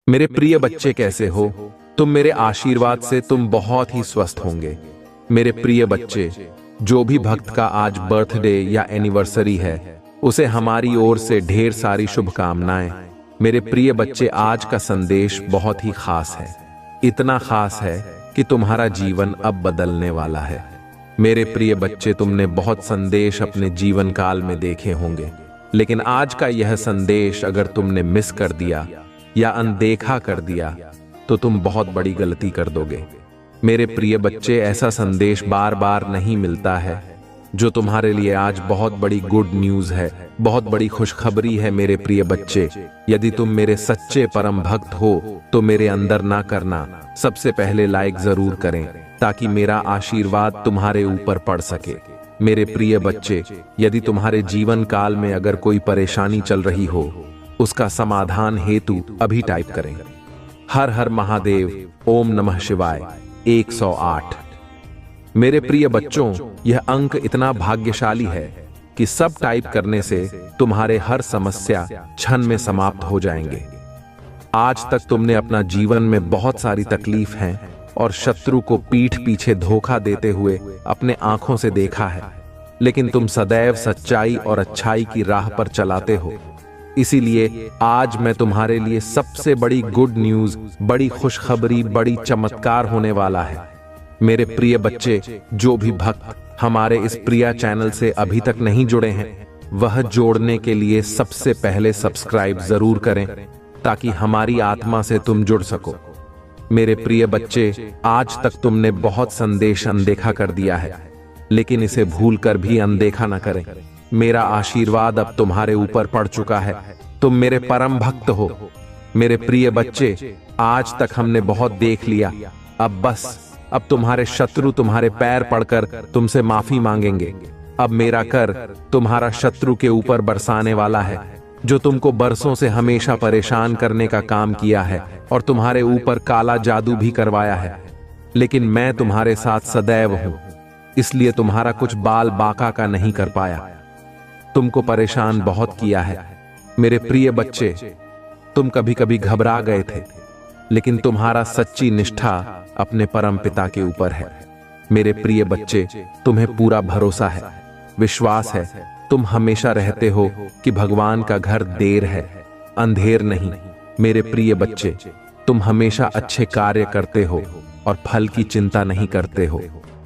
मेरे प्रिय बच्चे कैसे हो तुम? मेरे आशीर्वाद से तुम बहुत ही स्वस्थ होंगे। मेरे प्रिय बच्चे, जो भी भक्त का आज बर्थडे या एनिवर्सरी है, उसे हमारी ओर से ढेर सारी शुभकामनाएं। मेरे प्रिय बच्चे, आज का संदेश बहुत ही खास है। इतना खास है कि तुम्हारा जीवन अब बदलने वाला है। मेरे प्रिय बच्चे, तुमने बहुत संदेश अपने जीवन काल में देखे होंगे, लेकिन आज का यह संदेश अगर तुमने मिस कर दिया या अनदेखा कर दिया तो तुम बहुत बड़ी गलती कर दोगे। मेरे प्रिय बच्चे, ऐसा संदेश बार बार नहीं मिलता है जो तुम्हारे लिए आज बहुत बड़ी गुड न्यूज़ है, बहुत बड़ी खुशखबरी है। मेरे प्रिय बच्चे, यदि तुम मेरे सच्चे परम भक्त हो तो मेरे अंदर ना करना, सबसे पहले लाइक जरूर करें ताकि मेरा आशीर्वाद तुम्हारे ऊपर पड़ सके। मेरे प्रिय बच्चे, यदि तुम्हारे जीवन काल में अगर कोई परेशानी चल रही हो, उसका समाधान हेतु अभी टाइप करें हर हर महादेव, ओम नमः शिवाय 108। मेरे प्रिय बच्चों, यह अंक इतना भाग्यशाली है कि सब टाइप करने से तुम्हारे हर समस्या क्षण में समाप्त हो जाएंगे। आज तक तुमने अपना जीवन में बहुत सारी तकलीफ हैं और शत्रु को पीठ पीछे धोखा देते हुए अपने आंखों से देखा है, लेकिन तुम सदैव सच्चाई और अच्छाई की राह पर चलाते हो। इसीलिए आज मैं तुम्हारे लिए सबसे बड़ी गुड न्यूज़, बड़ी खुशखबरी, बड़ी चमत्कार होने वाला है। मेरे प्रिय बच्चे, जो भी भक्त हमारे इस प्रिया चैनल से अभी तक नहीं जुड़े हैं, वह जोड़ने के लिए सबसे पहले सब्सक्राइब जरूर करें ताकि हमारी आत्मा से तुम जुड़ सको। मेरे प्रिय बच्चे, आज तक तुमने बहुत संदेश अनदेखा कर दिया है, लेकिन इसे भूलकर भी अनदेखा न करें। मेरा आशीर्वाद अब तुम्हारे ऊपर पड़ चुका है। तुम मेरे परम भक्त हो। मेरे प्रिय बच्चे, आज तक हमने बहुत देख लिया, अब बस, अब तुम्हारे शत्रु तुम्हारे पैर पड़कर तुमसे माफी मांगेंगे। अब मेरा कर तुम्हारा शत्रु के ऊपर बरसाने वाला है, जो तुमको बरसों से हमेशा परेशान करने का काम किया है और तुम्हारे ऊपर काला जादू भी करवाया है। लेकिन मैं तुम्हारे साथ सदैव हूं, इसलिए तुम्हारा कुछ बाल बाका का नहीं कर पाया। तुमको परेशान बहुत किया है। मेरे प्रिय बच्चे, तुम कभी कभी घबरा गए थे, लेकिन तुम्हारा सच्ची निष्ठा अपने परम पिता के ऊपर है। मेरे प्रिय बच्चे, तुम्हें पूरा भरोसा है, विश्वास है। तुम हमेशा रहते हो कि भगवान का घर देर है, अंधेर नहीं। मेरे प्रिय बच्चे, तुम हमेशा अच्छे कार्य करते हो और फल की चिंता नहीं करते हो,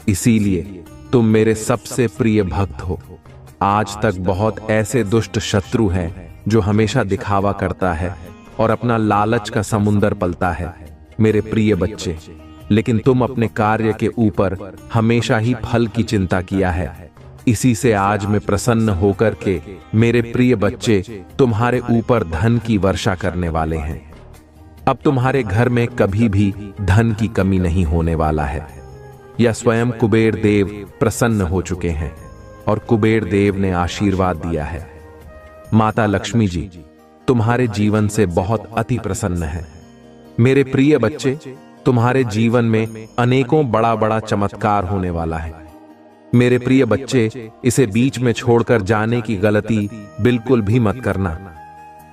इसीलिए तुम मेरे सबसे प्रिय भक्त हो। आज तक बहुत ऐसे दुष्ट शत्रु हैं जो हमेशा दिखावा करता है और अपना लालच का समुंदर पलता है। मेरे प्रिय बच्चे, लेकिन तुम अपने कार्य के ऊपर हमेशा ही फल की चिंता किया है। इसी से आज मैं प्रसन्न होकर के मेरे प्रिय बच्चे तुम्हारे ऊपर धन की वर्षा करने वाले हैं। अब तुम्हारे घर में कभी भी धन की कमी नहीं होने वाला है। या स्वयं कुबेर देव प्रसन्न हो चुके हैं और कुबेर देव ने आशीर्वाद दिया है। माता लक्ष्मी जी तुम्हारे जीवन से बहुत अति प्रसन्न है। मेरे प्रिय बच्चे, तुम्हारे जीवन में अनेकों बड़ा बड़ा चमत्कार होने वाला है। मेरे प्रिय बच्चे, इसे बीच में छोड़कर जाने की गलती बिल्कुल भी मत करना,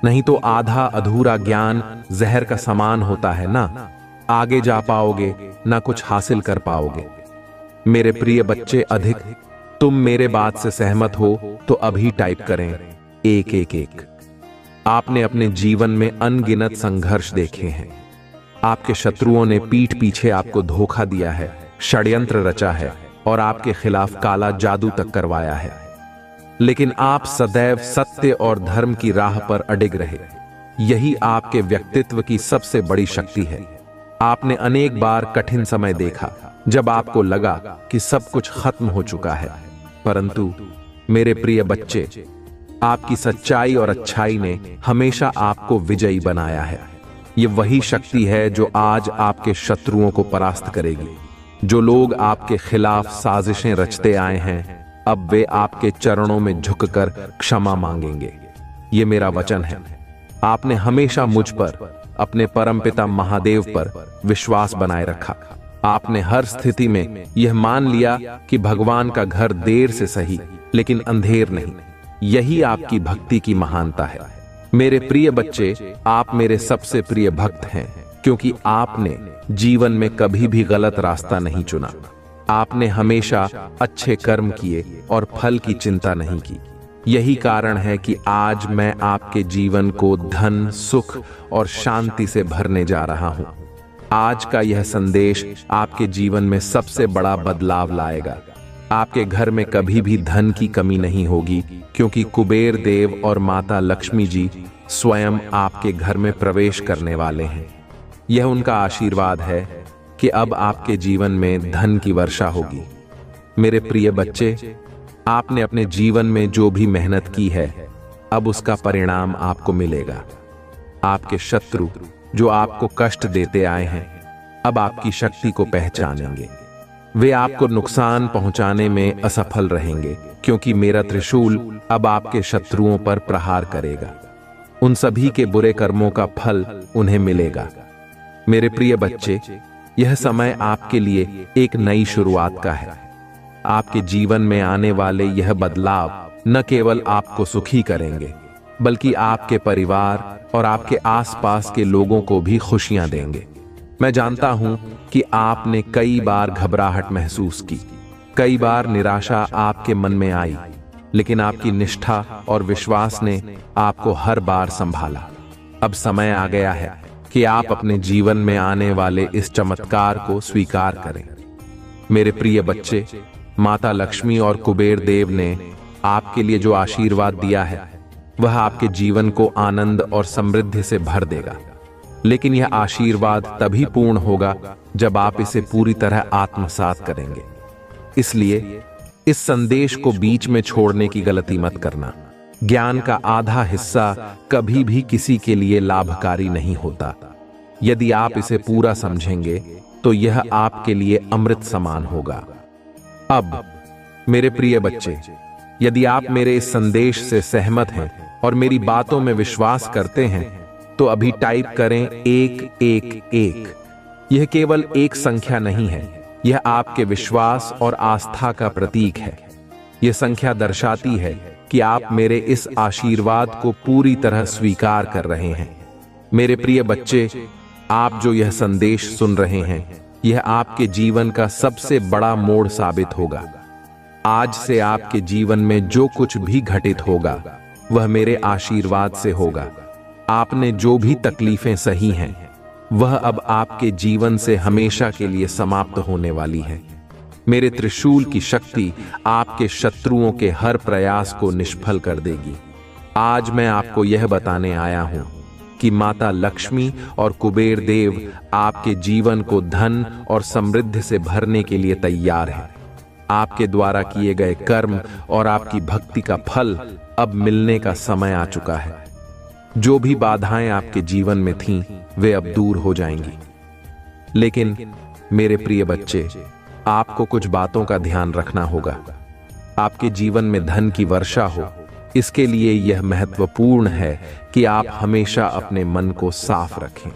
नहीं तो आधा अधूरा ज्ञान जहर का समान होता है ना। आगे जा पाओगे ना कुछ हासिल कर पाओगे। मेरे प्रिय बच्चे, अधिक तुम मेरे बात से सहमत हो तो अभी टाइप करें 111। आपने अपने जीवन में अनगिनत संघर्ष देखे हैं। आपके शत्रुओं ने पीठ पीछे आपको धोखा दिया है, षड्यंत्र रचा है और आपके खिलाफ काला जादू तक करवाया है, लेकिन आप सदैव सत्य और धर्म की राह पर अडिग रहे। यही आपके व्यक्तित्व की सबसे बड़ी शक्ति है। आपने अनेक बार कठिन समय देखा जब आपको लगा कि सब कुछ खत्म हो चुका है, परंतु मेरे प्रिय बच्चे, आपकी सच्चाई और अच्छाई ने हमेशा आपको विजयी बनाया है। ये वही शक्ति है जो आज आपके शत्रुओं को परास्त करेगी। जो लोग आपके खिलाफ साजिशें रचते आए हैं, अब वे आपके चरणों में झुककर क्षमा मांगेंगे। ये मेरा वचन है। आपने हमेशा मुझ पर, अपने परमपिता महादेव पर विश्वास बनाए रखा। आपने हर स्थिति में यह मान लिया कि भगवान का घर देर से सही, लेकिन अंधेर नहीं। यही आपकी भक्ति की महानता है। मेरे प्रिय बच्चे, आप मेरे सबसे प्रिय भक्त हैं, क्योंकि आपने जीवन में कभी भी गलत रास्ता नहीं चुना। आपने हमेशा अच्छे कर्म किए और फल की चिंता नहीं की। यही कारण है कि आज मैं आपके जीवन को धन, सुख और शांति से भरने जा रहा हूं। आज का यह संदेश आपके जीवन में सबसे बड़ा बदलाव लाएगा। आपके घर में कभी भी धन की कमी नहीं होगी, क्योंकि कुबेर देव और माता लक्ष्मी जी स्वयं आपके घर में प्रवेश करने वाले हैं। यह उनका आशीर्वाद है कि अब आपके जीवन में धन की वर्षा होगी। मेरे प्रिय बच्चे, आपने अपने जीवन में जो भी मेहनत की है, अब उसका परिणाम आपको मिलेगा। आपके शत्रु जो आपको कष्ट देते आए हैं, अब आपकी शक्ति को पहचानेंगे। वे आपको नुकसान पहुंचाने में असफल रहेंगे, क्योंकि मेरा त्रिशूल अब आपके शत्रुओं पर प्रहार करेगा। उन सभी के बुरे कर्मों का फल उन्हें मिलेगा। मेरे प्रिय बच्चे, यह समय आपके लिए एक नई शुरुआत का है। आपके जीवन में आने वाले यह बदलाव न केवल आपको सुखी करेंगे, बल्कि आपके परिवार और आपके आसपास के लोगों को भी खुशियां देंगे। मैं जानता हूं कि आपने कई बार घबराहट महसूस की, कई बार निराशा आपके मन में आई, लेकिन आपकी निष्ठा और विश्वास ने आपको हर बार संभाला। अब समय आ गया है कि आप अपने जीवन में आने वाले इस चमत्कार को स्वीकार करें। मेरे प्रिय बच्चे, माता लक्ष्मी और कुबेर देव ने आपके लिए जो आशीर्वाद दिया है, वह आपके जीवन को आनंद और समृद्धि से भर देगा। लेकिन यह आशीर्वाद तभी पूर्ण होगा जब आप इसे पूरी तरह आत्मसात करेंगे। इसलिए इस संदेश को बीच में छोड़ने की गलती मत करना। ज्ञान का आधा हिस्सा कभी भी किसी के लिए लाभकारी नहीं होता। यदि आप इसे पूरा समझेंगे तो यह आपके लिए अमृत समान होगा। अब मेरे प्रिय बच्चे, यदि आप मेरे इस संदेश से सहमत हैं और मेरी बातों में विश्वास करते हैं, तो अभी टाइप करें 111। यह केवल एक संख्या नहीं है, यह आपके विश्वास और आस्था का प्रतीक है। यह संख्या दर्शाती है कि आप मेरे इस आशीर्वाद को पूरी तरह स्वीकार कर रहे हैं। मेरे प्रिय बच्चे, आप जो यह संदेश सुन रहे हैं, यह आपके जीवन का सबसे बड़ा मोड़ साबित होगा। आज से आपके जीवन में जो कुछ भी घटित होगा, वह मेरे आशीर्वाद से होगा। आपने जो भी तकलीफें सही हैं, वह अब आपके जीवन से हमेशा के लिए समाप्त होने वाली है। मेरे त्रिशूल की शक्ति आपके शत्रुओं के हर प्रयास को निष्फल कर देगी। आज मैं आपको यह बताने आया हूं कि माता लक्ष्मी और कुबेर देव आपके जीवन को धन और समृद्धि से भरने के लिए तैयार हैं। आपके द्वारा किए गए कर्म और आपकी भक्ति का फल अब मिलने का समय आ चुका है। जो भी बाधाएं आपके जीवन में थीं, वे अब दूर हो जाएंगी। लेकिन मेरे प्रिय बच्चे, आपको कुछ बातों का ध्यान रखना होगा। आपके जीवन में धन की वर्षा हो, इसके लिए यह महत्वपूर्ण है कि आप हमेशा अपने मन को साफ रखें।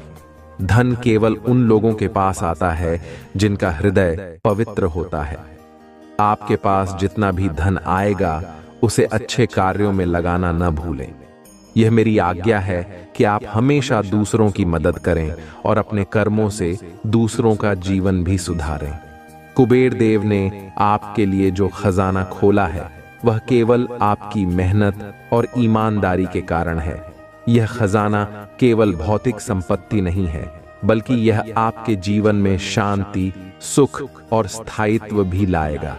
धन केवल उन लोगों के पास आता है जिनका हृदय पवित्र होता है। आपके पास जितना भी धन आएगा, उसे अच्छे कार्यों में लगाना न भूलें। यह मेरी आज्ञा है कि आप हमेशा दूसरों की मदद करें और अपने कर्मों से दूसरों का जीवन भी सुधारें। कुबेर देव ने आपके लिए जो खजाना खोला है, वह केवल आपकी मेहनत और ईमानदारी के कारण है। यह खजाना केवल भौतिक संपत्ति नहीं है, बल्कि यह आपके जीवन में शांति, सुख और स्थायित्व भी लाएगा।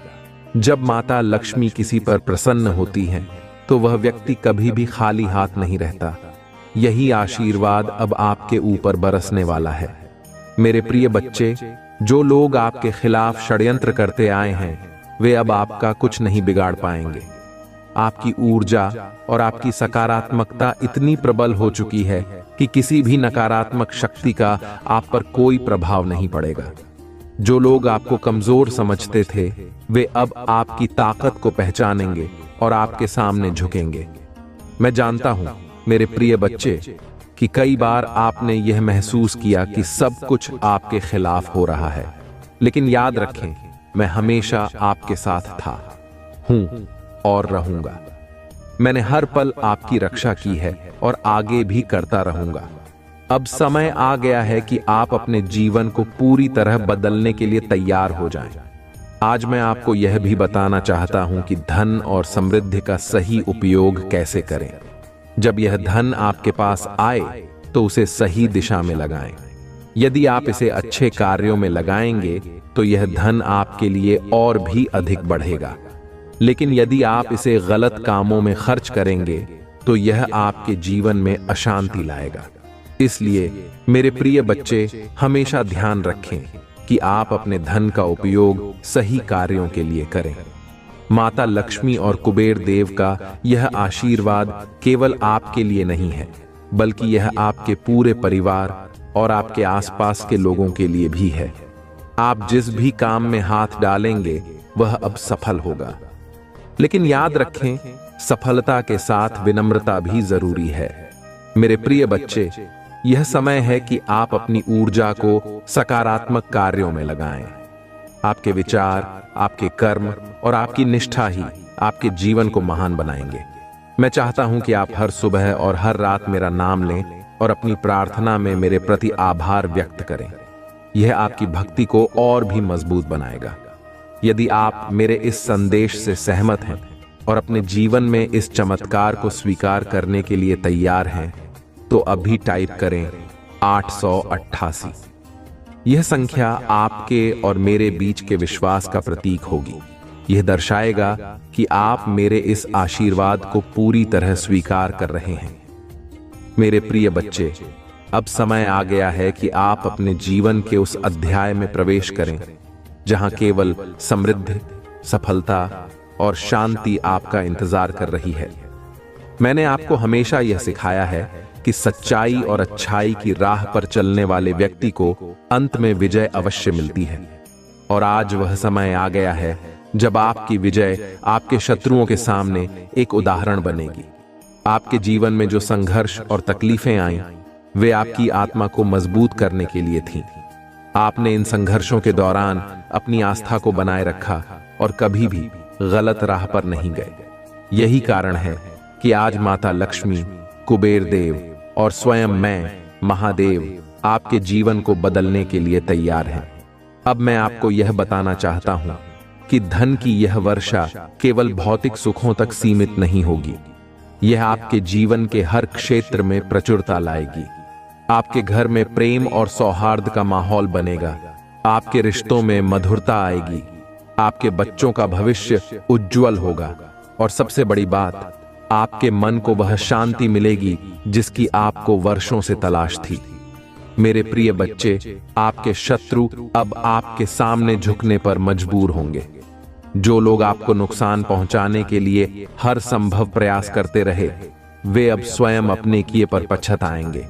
जब माता लक्ष्मी किसी पर प्रसन्न होती हैं, तो वह व्यक्ति कभी भी खाली हाथ नहीं रहता। यही आशीर्वाद अब आपके ऊपर बरसने वाला है। मेरे प्रिय बच्चे, जो लोग आपके खिलाफ षड्यंत्र करते आए हैं, वे अब आपका कुछ नहीं बिगाड़ पाएंगे। आपकी ऊर्जा और आपकी सकारात्मकता इतनी प्रबल हो चुकी है कि किसी भी नकारात्मक शक्ति का आप पर कोई प्रभाव नहीं पड़ेगा। जो लोग आपको कमजोर समझते थे, वे अब आपकी ताकत को पहचानेंगे और आपके सामने झुकेंगे। मैं जानता हूं मेरे प्रिय बच्चे कि कई बार आपने यह महसूस किया कि सब कुछ आपके खिलाफ हो रहा है, लेकिन याद रखें, मैं हमेशा आपके साथ था, हूं और रहूंगा। मैंने हर पल आपकी रक्षा की है और आगे भी करता रहूंगा। अब समय आ गया है कि आप अपने जीवन को पूरी तरह बदलने के लिए तैयार हो जाएं। आज मैं आपको यह भी बताना चाहता हूं कि धन और समृद्धि का सही उपयोग कैसे करें। जब यह धन आपके पास आए तो उसे सही दिशा में लगाएं। यदि आप इसे अच्छे कार्यों में लगाएंगे तो यह धन आपके लिए और भी अधिक बढ़ेगा। लेकिन यदि आप इसे गलत कामों में खर्च करेंगे तो यह आपके जीवन में अशांति लाएगा। इसलिए मेरे प्रिय बच्चे, हमेशा ध्यान रखें कि आप अपने धन का उपयोग सही कार्यों के लिए करें। माता लक्ष्मी और कुबेर देव का यह आशीर्वाद केवल आपके लिए नहीं है, बल्कि यह आपके पूरे परिवार और आपके आसपास के लोगों के लिए भी है। आप जिस भी काम में हाथ डालेंगे वह अब सफल होगा। लेकिन याद रखें, सफलता के साथ विनम्रता भी जरूरी है। मेरे प्रिय बच्चे, यह समय है कि आप अपनी ऊर्जा को सकारात्मक कार्यों में लगाएं। आपके विचार, आपके कर्म और आपकी निष्ठा ही आपके जीवन को महान बनाएंगे। मैं चाहता हूं कि आप हर सुबह और हर रात मेरा नाम लें और अपनी प्रार्थना में मेरे प्रति आभार व्यक्त करें। यह आपकी भक्ति को और भी मजबूत बनाएगा। यदि आप मेरे इस संदेश से सहमत हैं और अपने जीवन में इस चमत्कार को स्वीकार करने के लिए तैयार हैं, तो अभी टाइप करें 888। यह संख्या आपके और मेरे बीच के विश्वास का प्रतीक होगी। यह दर्शाएगा कि आप मेरे इस आशीर्वाद को पूरी तरह स्वीकार कर रहे हैं। मेरे प्रिय बच्चे, अब समय आ गया है कि आप अपने जीवन के उस अध्याय में प्रवेश करें जहां केवल समृद्धि, सफलता और शांति आपका इंतजार कर रही है। मैंने आपको हमेशा यह सिखाया है कि सच्चाई और अच्छाई की राह पर चलने वाले व्यक्ति को अंत में विजय अवश्य मिलती है। और आज वह समय आ गया है जब आपकी विजय आपके शत्रुओं के सामने एक उदाहरण बनेगी। आपके जीवन में जो संघर्ष और तकलीफें आईं, वे आपकी आत्मा को मजबूत करने के लिए थीं। आपने इन संघर्षों के दौरान अपनी आस्था को बनाए रखा और कभी भी गलत राह पर नहीं गए। यही कारण है कि आज माता लक्ष्मी, कुबेर देव और स्वयं मैं, महादेव, आपके जीवन को बदलने के लिए तैयार हैं। अब मैं आपको यह बताना चाहता हूं कि धन की यह वर्षा केवल भौतिक सुखों तक सीमित नहीं होगी। यह आपके जीवन के हर क्षेत्र में प्रचुरता लाएगी। आपके घर में प्रेम और सौहार्द का माहौल बनेगा। आपके रिश्तों में मधुरता आएगी। आपके बच्चों का भविष्य उज्जवल होगा। और सबसे बड़ी बात, आपके मन को वह शांति मिलेगी जिसकी आपको वर्षों से तलाश थी। मेरे प्रिय बच्चे, आपके शत्रु अब आपके सामने झुकने पर मजबूर होंगे। जो लोग आपको नुकसान पहुंचाने के लिए हर संभव प्रयास करते रहे, वे अब स्वयं अपने किए पर पछताएंगे।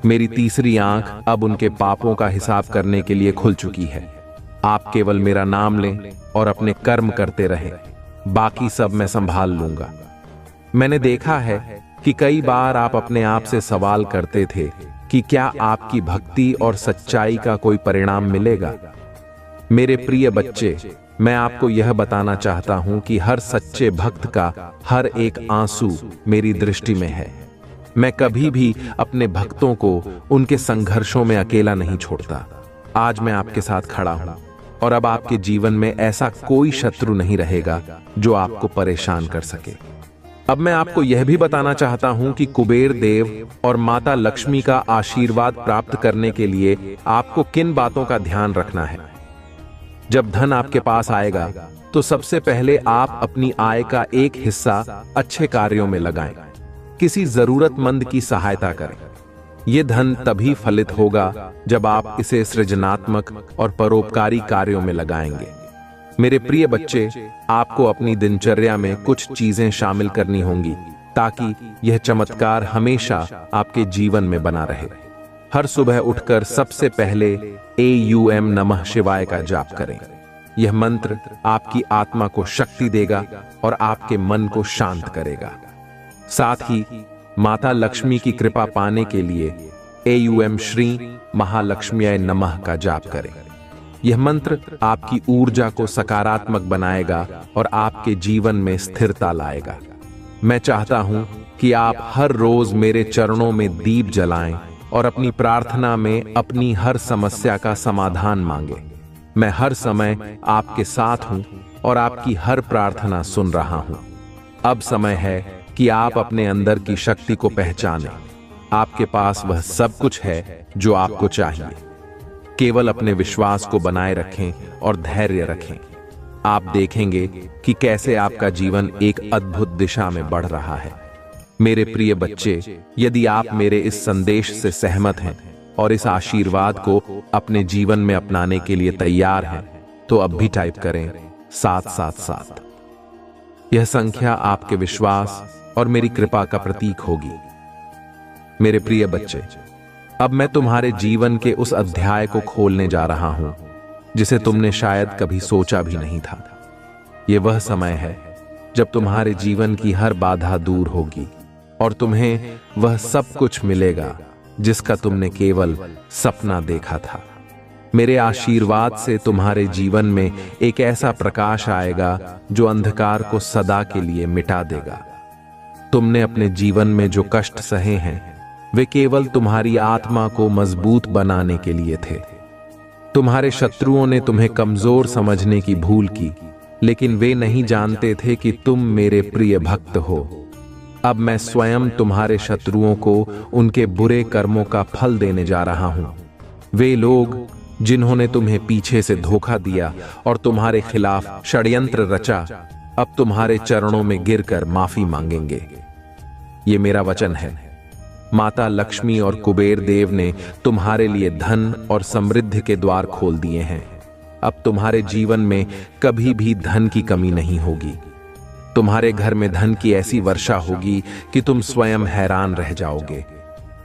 मेरी तीसरी आंख अब उनके पापों का हिसाब करने के लिए खुल चुकी है। आप केवल मेरा नाम लें और अपने कर्म करते रहें, बाकी सब मैं संभाल लूंगा। मैंने देखा है कि कई बार आप अपने आप से सवाल करते थे कि क्या आपकी भक्ति और सच्चाई का कोई परिणाम मिलेगा। मेरे प्रिय बच्चे, मैं आपको यह बताना चाहता हूं कि हर सच्चे भक्त का हर एक आंसू मेरी दृष्टि में है। मैं कभी भी अपने भक्तों को उनके संघर्षों में अकेला नहीं छोड़ता। आज मैं आपके साथ खड़ा हूं और अब आपके जीवन में ऐसा कोई शत्रु नहीं रहेगा जो आपको परेशान कर सके। अब मैं आपको यह भी बताना चाहता हूं कि कुबेर देव और माता लक्ष्मी का आशीर्वाद प्राप्त करने के लिए आपको किन बातों का ध्यान रखना है। जब धन आपके पास आएगा तो सबसे पहले आप अपनी आय का एक हिस्सा अच्छे कार्यों में लगाएं। किसी जरूरतमंद की सहायता करें। यह धन तभी फलित होगा जब आप इसे सृजनात्मक और परोपकारी कार्यों में लगाएंगे। मेरे प्रिय बच्चे, आपको अपनी दिनचर्या में कुछ चीजें शामिल करनी होंगी ताकि यह चमत्कार हमेशा आपके जीवन में बना रहे। हर सुबह उठकर सबसे पहले AUM नमः शिवाय का जाप करें। यह मंत्र आपकी आत्मा को शक्ति देगा और आपके मन को शांत करेगा। साथ ही माता लक्ष्मी की कृपा पाने के लिए AUM श्री महालक्ष्म्याय नमः का जाप करें। यह मंत्र आपकी ऊर्जा को सकारात्मक बनाएगा और आपके जीवन में स्थिरता लाएगा। मैं चाहता हूं कि आप हर रोज मेरे चरणों में दीप जलाएं और अपनी प्रार्थना में अपनी हर समस्या का समाधान मांगे। मैं हर समय आपके साथ हूं और आपकी हर प्रार्थना सुन रहा हूं। अब समय है कि आप अपने अंदर की शक्ति को पहचानें। आपके पास वह सब कुछ है जो आपको चाहिए। केवल अपने विश्वास को बनाए रखें और धैर्य रखें। आप देखेंगे कि कैसे आपका जीवन एक अद्भुत दिशा में बढ़ रहा है। मेरे प्रिय बच्चे, यदि आप मेरे इस संदेश से सहमत हैं और इस आशीर्वाद को अपने जीवन में अपनाने के लिए तैयार हैं, तो अब भी टाइप करें 777। यह संख्या आपके विश्वास और मेरी कृपा का प्रतीक होगी। मेरे प्रिय बच्चे, अब मैं तुम्हारे जीवन के उस अध्याय को खोलने जा रहा हूं जिसे तुमने शायद कभी सोचा भी नहीं था। यह वह समय है जब तुम्हारे जीवन की हर बाधा दूर होगी और तुम्हें वह सब कुछ मिलेगा जिसका तुमने केवल सपना देखा था। मेरे आशीर्वाद से तुम्हारे जीवन में एक ऐसा प्रकाश आएगा जो अंधकार को सदा के लिए मिटा देगा। तुमने अपने जीवन में जो कष्ट सहे हैं वे केवल तुम्हारी आत्मा को मजबूत बनाने के लिए थे। तुम्हारे शत्रुओं ने तुम्हें कमजोर समझने की भूल की, लेकिन वे नहीं जानते थे कि तुम मेरे प्रिय भक्त हो। अब मैं स्वयं तुम्हारे शत्रुओं को उनके बुरे कर्मों का फल देने जा रहा हूं। वे लोग जिन्होंने तुम्हें पीछे से धोखा दिया और तुम्हारे खिलाफ षड्यंत्र रचा, अब तुम्हारे चरणों में गिरकर माफी मांगेंगे। ये मेरा वचन है। माता लक्ष्मी और कुबेर देव ने तुम्हारे लिए धन और समृद्धि के द्वार खोल दिए हैं। अब तुम्हारे जीवन में कभी भी धन की कमी नहीं होगी। तुम्हारे घर में धन की ऐसी वर्षा होगी कि तुम स्वयं हैरान रह जाओगे।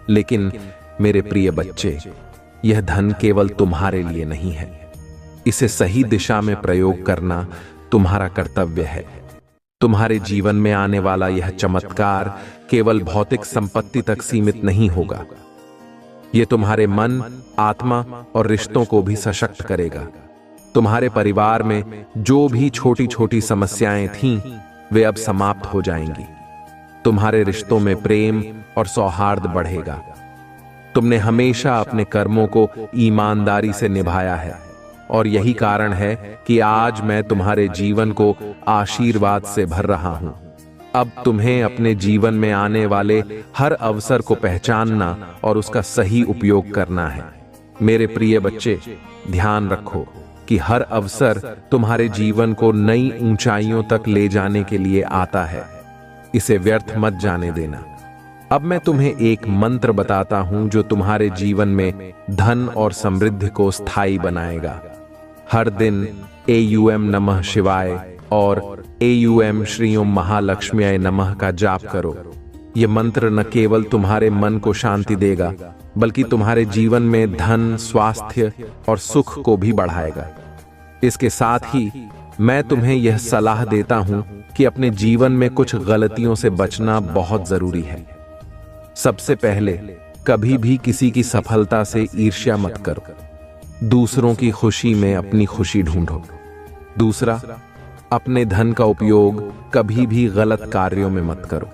लेकिन मेरे प्रिय बच्चे, यह धन केवल तुम्हारे लिए नहीं है। इसे सही दिशा में प्रयोग करना तुम्हारा कर्तव्य है। तुम्हारे जीवन में आने वाला यह चमत्कार केवल भौतिक संपत्ति तक सीमित नहीं होगा। यह तुम्हारे मन, आत्मा और रिश्तों को भी सशक्त करेगा। तुम्हारे परिवार में जो भी छोटी छोटी समस्याएं थीं, वे अब समाप्त हो जाएंगी। तुम्हारे रिश्तों में प्रेम और सौहार्द बढ़ेगा। तुमने हमेशा अपने कर्मों को ईमानदारी से निभाया है और यही कारण है कि आज मैं तुम्हारे जीवन को आशीर्वाद से भर रहा हूं। अब तुम्हें अपने जीवन में आने वाले हर अवसर को पहचानना और उसका सही उपयोग करना है। मेरे प्रिय बच्चे, ध्यान रखो कि हर अवसर तुम्हारे जीवन को नई ऊंचाइयों तक ले जाने के लिए आता है। इसे व्यर्थ मत जाने देना। अब मैं तुम्हें एक मंत्र बताता हूं जो तुम्हारे जीवन में धन और समृद्धि को स्थायी बनाएगा। हर दिन AUM नमः शिवाय और AUM श्री ओम महालक्ष्म्याय नमः का जाप करो। यह मंत्र न केवल तुम्हारे मन को शांति देगा, बल्कि तुम्हारे जीवन में धन, स्वास्थ्य और सुख को भी बढ़ाएगा। इसके साथ ही मैं तुम्हें यह सलाह देता हूं कि अपने जीवन में कुछ गलतियों से बचना बहुत जरूरी है। सबसे पहले, कभी भी किसी की सफलता से ईर्ष्या मत करो। दूसरों की खुशी में अपनी खुशी ढूंढो। दूसरा, अपने धन का उपयोग कभी भी गलत कार्यों में मत करो।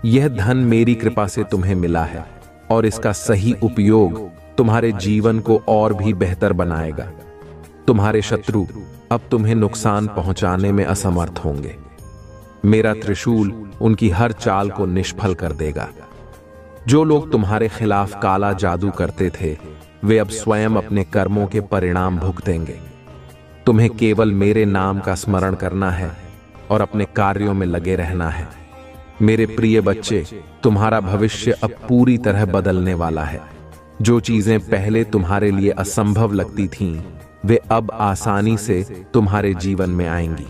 यह धन मेरी कृपा से तुम्हें मिला है और इसका सही उपयोग तुम्हारे जीवन को और भी बेहतर बनाएगा। तुम्हारे शत्रु अब तुम्हें नुकसान पहुंचाने में असमर्थ होंगे। मेरा त्रिशूल उनकी हर चाल को निष्फल कर देगा। जो लोग तुम्हारे खिलाफ काला जादू करते थे, वे अब स्वयं अपने कर्मों के परिणाम भुगतेंगे। तुम्हें केवल मेरे नाम का स्मरण करना है और अपने कार्यों में लगे रहना है। मेरे प्रिय बच्चे, तुम्हारा भविष्य अब पूरी तरह बदलने वाला है। जो चीजें पहले तुम्हारे लिए असंभव लगती थीं, वे अब आसानी से तुम्हारे जीवन में आएंगी।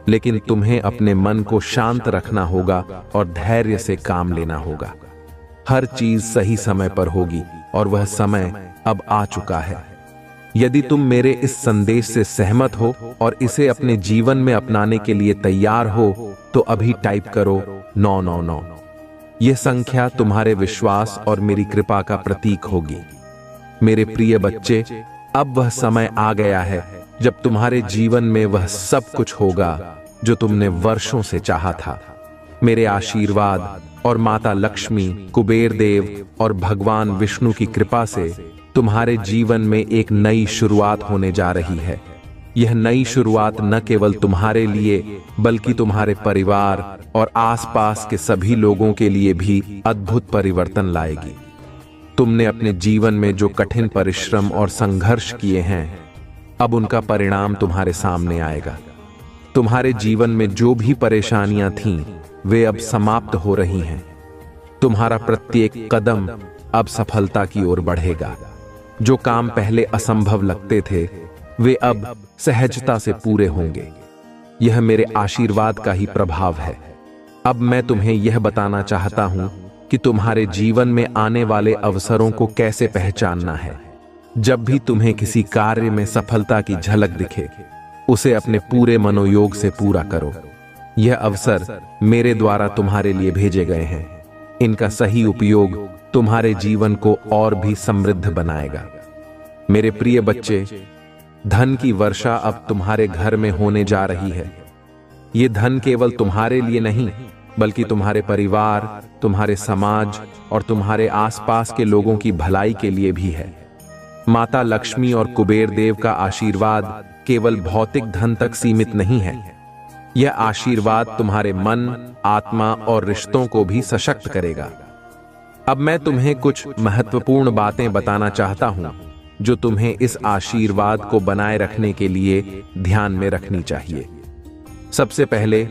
लेकिन तुम्हें अपने मन को शांत रखना होगा और धैर्य से काम लेना होगा। हर चीज सही समय पर होगी और वह समय अब आ चुका है। यदि तुम मेरे इस संदेश से सहमत हो और इसे अपने जीवन में अपनाने के लिए तैयार हो, तो अभी टाइप करो 999। यह संख्या तुम्हारे विश्वास और मेरी कृपा का प्रतीक होगी। मेरे प्रिय बच्चे, अब वह समय आ गया है जब तुम्हारे जीवन में वह सब कुछ होगा जो तुमने वर्षों से चाहा था। मेरे आशीर्वाद और माता लक्ष्मी, कुबेर देव और भगवान विष्णु की कृपा से तुम्हारे जीवन में एक नई शुरुआत होने जा रही है। यह नई शुरुआत न केवल तुम्हारे लिए बल्कि तुम्हारे परिवार और आसपास के सभी लोगों के लिए भी अद्भुत परिवर्तन लाएगी। तुमने अपने जीवन में जो कठिन परिश्रम और संघर्ष किए हैं, अब उनका परिणाम तुम्हारे सामने आएगा। तुम्हारे जीवन में जो भी परेशानियां थीं, वे अब समाप्त हो रही हैं। तुम्हारा प्रत्येक कदम अब सफलता की ओर बढ़ेगा। जो काम पहले असंभव लगते थे, वे अब सहजता से पूरे होंगे। यह मेरे आशीर्वाद का ही प्रभाव है। अब मैं तुम्हें यह बताना चाहता हूं कि तुम्हारे जीवन में आने वाले अवसरों को कैसे पहचानना है। जब भी तुम्हें किसी कार्य में सफलता की झलक दिखे, उसे अपने पूरे मनोयोग से पूरा करो। यह अवसर मेरे द्वारा तुम्हारे लिए भेजे गए हैं। इनका सही उपयोग तुम्हारे जीवन को और भी समृद्ध बनाएगा। मेरे प्रिय बच्चे, धन की वर्षा अब तुम्हारे घर में होने जा रही है। यह धन केवल तुम्हारे लिए नहीं, बल्कि तुम्हारे परिवार, तुम्हारे समाज और तुम्हारे आसपास के लोगों की भलाई के लिए भी है। माता लक्ष्मी और कुबेर देव का आशीर्वाद केवल भौतिक धन तक सीमित नहीं है। यह आशीर्वाद तुम्हारे मन, आत्मा और रिश्तों को भी सशक्त करेगा। अब मैं तुम्हें कुछ महत्वपूर्ण बातें बताना चाहता हूं, जो तुम्हें इस आशीर्वाद को बनाए रखने के लिए ध्यान में रखनी चाहिए। सबसे पहले,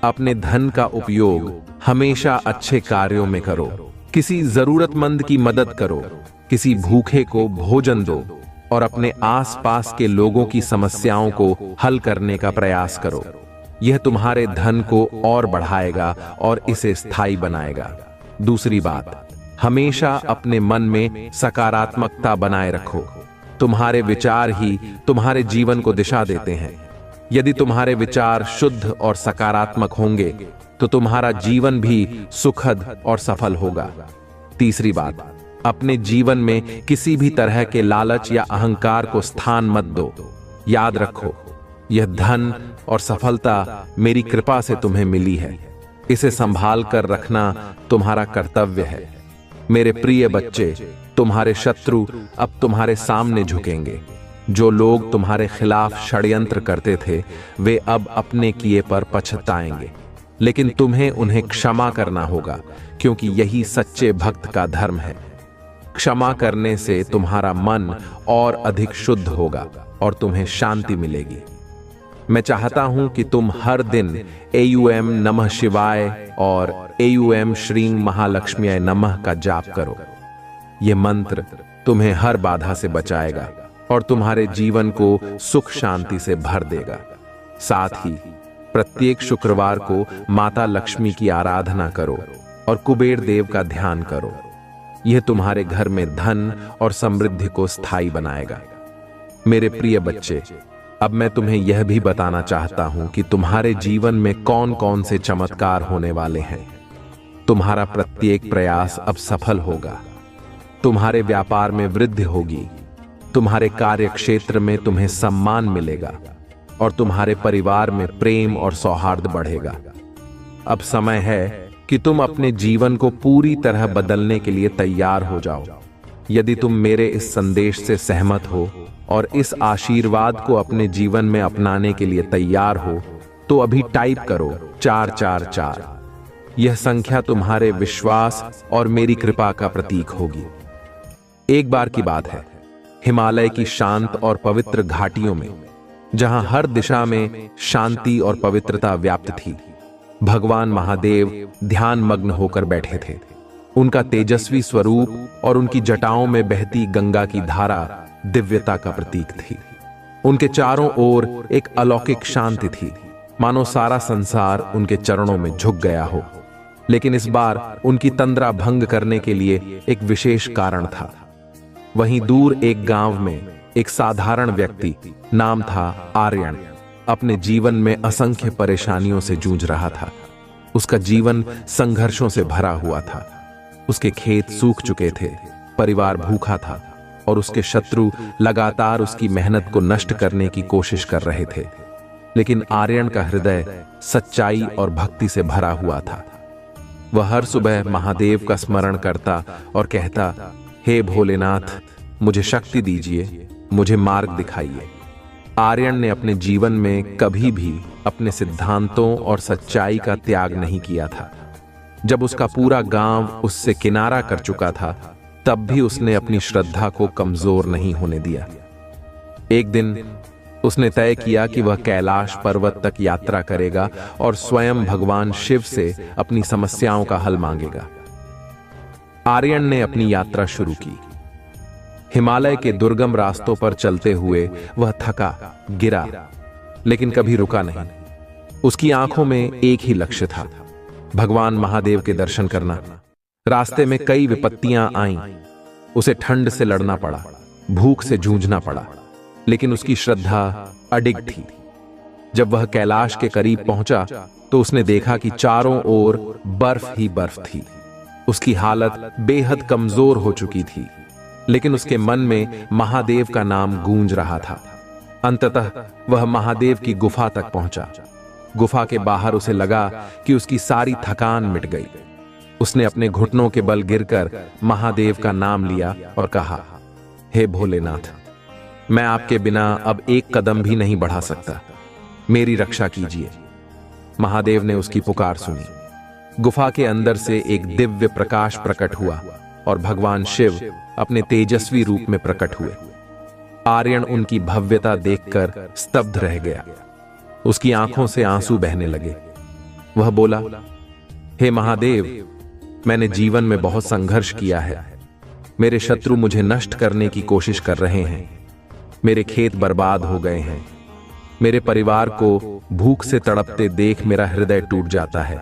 अपने धन का उपयोग हमेशा अच्छे कार्यों में करो। किसी जरूरतमंद की मदद करो, किसी भूखे को भोजन दो और अपने आसपास के लोगों की समस्याओं को हल करने का प्रयास करो। यह तुम्हारे धन को और बढ़ाएगा और इसे स्थायी बनाएगा। दूसरी बात, हमेशा अपने मन में सकारात्मकता बनाए रखो। तुम्हारे विचार ही तुम्हारे जीवन को दिशा देते हैं। यदि तुम्हारे विचार शुद्ध और सकारात्मक होंगे, तो तुम्हारा जीवन भी सुखद और सफल होगा। तीसरी बात, अपने जीवन में किसी भी तरह के लालच या अहंकार को स्थान मत दो। याद रखो, यह धन और सफलता मेरी कृपा से तुम्हें मिली है। इसे संभाल कर रखना तुम्हारा कर्तव्य है। मेरे प्रिय बच्चे, तुम्हारे शत्रु अब तुम्हारे सामने झुकेंगे। जो लोग तुम्हारे खिलाफ षड्यंत्र करते थे, वे अब अपने किए पर पछताएंगे। लेकिन तुम्हें उन्हें क्षमा करना होगा, क्योंकि यही सच्चे भक्त का धर्म है। क्षमा करने से तुम्हारा मन और अधिक शुद्ध होगा और तुम्हें शांति मिलेगी। मैं चाहता हूं कि तुम हर दिन AUM नमः शिवाय और AUM श्रीं महालक्ष्म्याय नमः का जाप करो। यह मंत्र तुम्हें हर बाधा से बचाएगा और तुम्हारे जीवन को सुख शांति से भर देगा। साथ ही प्रत्येक शुक्रवार को माता लक्ष्मी की आराधना करो और कुबेर देव का ध्यान करो। यह तुम्हारे घर में धन और समृद्धि को स्थायी बनाएगा। मेरे प्रिय बच्चे, अब मैं तुम्हें यह भी बताना चाहता हूं कि तुम्हारे जीवन में कौन कौन से चमत्कार होने वाले हैं। तुम्हारा प्रत्येक प्रयास अब सफल होगा। तुम्हारे व्यापार में वृद्धि होगी, तुम्हारे कार्य क्षेत्र में तुम्हें सम्मान मिलेगा और तुम्हारे परिवार में प्रेम और सौहार्द बढ़ेगा। अब समय है कि तुम अपने जीवन को पूरी तरह बदलने के लिए तैयार हो जाओ। यदि तुम मेरे इस संदेश से सहमत हो और इस आशीर्वाद को अपने जीवन में अपनाने के लिए तैयार हो, तो अभी टाइप करो 444। यह संख्या तुम्हारे विश्वास और मेरी कृपा का प्रतीक होगी। एक बार की बात है, हिमालय की शांत और पवित्र घाटियों में, जहां हर दिशा में शांति और पवित्रता व्याप्त थी, भगवान महादेव ध्यान मग्न होकर बैठे थे। उनका तेजस्वी स्वरूप और उनकी जटाओं में बहती गंगा की धारा दिव्यता का प्रतीक थी। उनके चारों ओर एक अलौकिक शांति थी, मानो सारा संसार उनके चरणों में झुक गया हो। लेकिन इस बार उनकी तंद्रा भंग करने के लिए एक विशेष कारण था। वहीं दूर एक गांव में एक साधारण व्यक्ति, नाम था आर्यन, अपने जीवन में असंख्य परेशानियों से जूझ रहा था। उसका जीवन संघर्षों से भरा हुआ था। उसके खेत सूख चुके थे, परिवार भूखा था और उसके शत्रु लगातार उसकी मेहनत को नष्ट करने की कोशिश कर रहे थे। लेकिन आर्यन का हृदय सच्चाई और भक्ति से भरा हुआ था। वह हर सुबह महादेव का स्मरण करता और कहता, हे भोलेनाथ, मुझे शक्ति दीजिए, मुझे मार्ग दिखाइए। आर्यन ने अपने जीवन में कभी भी अपने सिद्धांतों और सच्चाई का त्याग नहीं किया था। जब उसका पूरा गांव उससे किनारा कर चुका था, तब भी उसने अपनी श्रद्धा को कमजोर नहीं होने दिया। एक दिन उसने तय किया कि वह कैलाश पर्वत तक यात्रा करेगा और स्वयं भगवान शिव से अपनी समस्याओं का हल मांगेगा। आर्यन ने अपनी यात्रा शुरू की। हिमालय के दुर्गम रास्तों पर चलते हुए वह थका, गिरा, लेकिन कभी रुका नहीं। उसकी आंखों में एक ही लक्ष्य था, भगवान महादेव के दर्शन करना। रास्ते में कई विपत्तियां आईं। उसे ठंड से लड़ना पड़ा, भूख से जूझना पड़ा, लेकिन उसकी श्रद्धा अडिग थी। जब वह कैलाश के करीब पहुंचा तो उसने देखा कि चारों ओर बर्फ ही बर्फ थी। उसकी हालत बेहद कमजोर हो चुकी थी, लेकिन उसके मन में महादेव का नाम गूंज रहा था। अंततः वह महादेव की गुफा तक पहुंचा। गुफा के बाहर उसे लगा कि उसकी सारी थकान मिट गई। उसने अपने घुटनों के बल गिरकर महादेव का नाम लिया और कहा, हे भोलेनाथ, मैं आपके बिना अब एक कदम भी नहीं बढ़ा सकता, मेरी रक्षा कीजिए। महादेव ने उसकी पुकार सुनी। गुफा के अंदर से एक दिव्य प्रकाश प्रकट हुआ और भगवान शिव अपने तेजस्वी रूप में प्रकट हुए। आर्यन उनकी भव्यता देखकर स्तब्ध रह गया। उसकी आंखों से आंसू बहने लगे। वह बोला, हे महादेव, मैंने जीवन में बहुत संघर्ष किया है। मेरे शत्रु मुझे नष्ट करने की कोशिश कर रहे हैं। मेरे खेत बर्बाद हो गए हैं। मेरे परिवार को भूख से तड़पते देख मेरा हृदय टूट जाता है।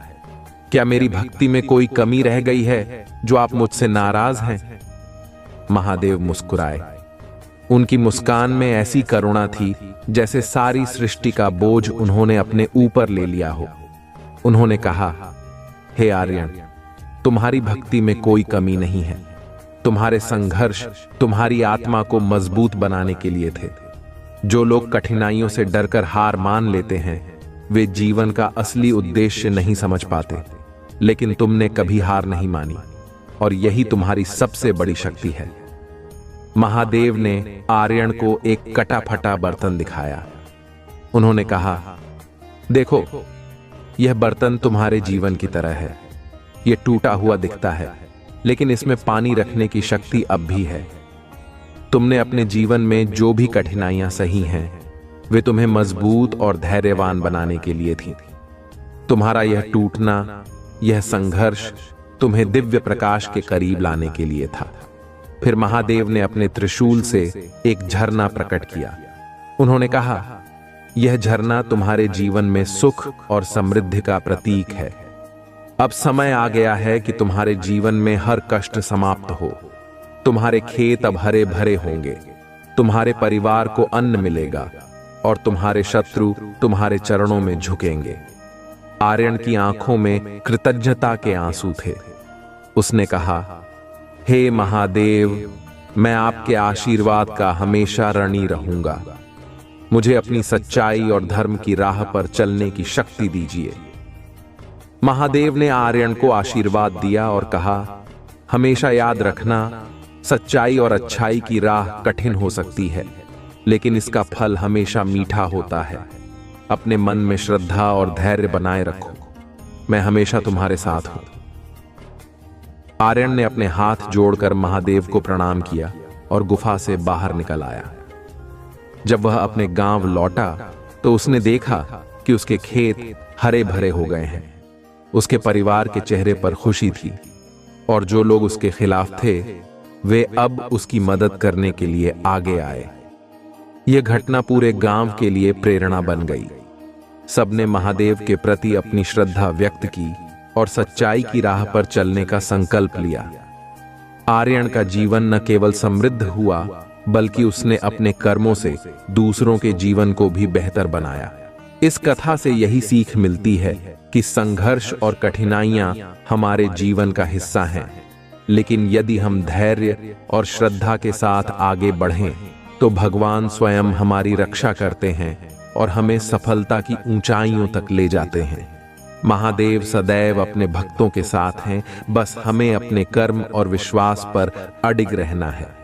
क्या मेरी भक्ति में कोई कमी रह गई है जो आप मुझसे नाराज हैं? महादेव मुस्कुराए। उनकी मुस्कान में ऐसी करुणा थी जैसे सारी सृष्टि का बोझ उन्होंने अपने ऊपर ले लिया हो। उन्होंने कहा, हे आर्यन, तुम्हारी भक्ति में कोई कमी नहीं है। तुम्हारे संघर्ष तुम्हारी आत्मा को मजबूत बनाने के लिए थे। जो लोग कठिनाइयों से डरकर हार मान लेते हैं, वे जीवन का असली उद्देश्य नहीं समझ पाते। लेकिन तुमने कभी हार नहीं मानी, और यही तुम्हारी सबसे बड़ी शक्ति है। महादेव ने आर्यन को एक कटा फटा बर्तन दिखाया। उन्होंने कहा, देखो, यह बर्तन तुम्हारे जीवन की तरह है। यह टूटा हुआ दिखता है, लेकिन इसमें पानी रखने की शक्ति अब भी है। तुमने अपने जीवन में जो भी कठिनाइयां सही हैं, वे तुम्हें मजबूत और धैर्यवान बनाने के लिए थी। तुम्हारा यह टूटना, यह संघर्ष तुम्हें दिव्य प्रकाश के करीब लाने के लिए था। फिर महादेव ने अपने त्रिशूल से एक झरना प्रकट किया। उन्होंने कहा, यह झरना तुम्हारे जीवन में सुख और समृद्धि का प्रतीक है। अब समय आ गया है कि तुम्हारे जीवन में हर कष्ट समाप्त हो। तुम्हारे खेत अब हरे भरे होंगे, तुम्हारे परिवार को अन्न मिलेगा और तुम्हारे शत्रु तुम्हारे चरणों में झुकेंगे। आर्यन की आंखों में कृतज्ञता के आंसू थे। उसने कहा, हे महादेव, मैं आपके आशीर्वाद का हमेशा ऋणी रहूंगा। मुझे अपनी सच्चाई और धर्म की राह पर चलने की शक्ति दीजिए। महादेव ने आर्यन को आशीर्वाद दिया और कहा, हमेशा याद रखना, सच्चाई और अच्छाई की राह कठिन हो सकती है, लेकिन इसका फल हमेशा मीठा होता है। अपने मन में श्रद्धा और धैर्य बनाए रखो। मैं हमेशा तुम्हारे साथ हूं। आर्यन ने अपने हाथ जोड़कर महादेव को प्रणाम किया और गुफा से बाहर निकल आया। जब वह अपने गांव लौटा तो उसने देखा कि उसके खेत हरे भरे हो गए हैं। उसके परिवार के चेहरे पर खुशी थी और जो लोग उसके खिलाफ थे, वे अब उसकी मदद करने के लिए आगे आए। यह घटना पूरे गांव के लिए प्रेरणा बन गई। सबने महादेव के प्रति अपनी श्रद्धा व्यक्त की और सच्चाई की राह पर चलने का संकल्प लिया। आर्यन का जीवन न केवल समृद्ध हुआ, बल्कि उसने अपने कर्मों से दूसरों के जीवन को भी बेहतर बनाया। इस कथा से यही सीख मिलती है कि संघर्ष और कठिनाइयां हमारे जीवन का हिस्सा हैं, लेकिन यदि हम धैर्य और श्रद्धा के साथ आगे बढ़ें, तो भगवान स्वयं हमारी रक्षा करते हैं और हमें सफलता की ऊंचाइयों तक ले जाते हैं। महादेव सदैव अपने भक्तों के साथ हैं, बस हमें अपने कर्म और विश्वास पर अडिग रहना है।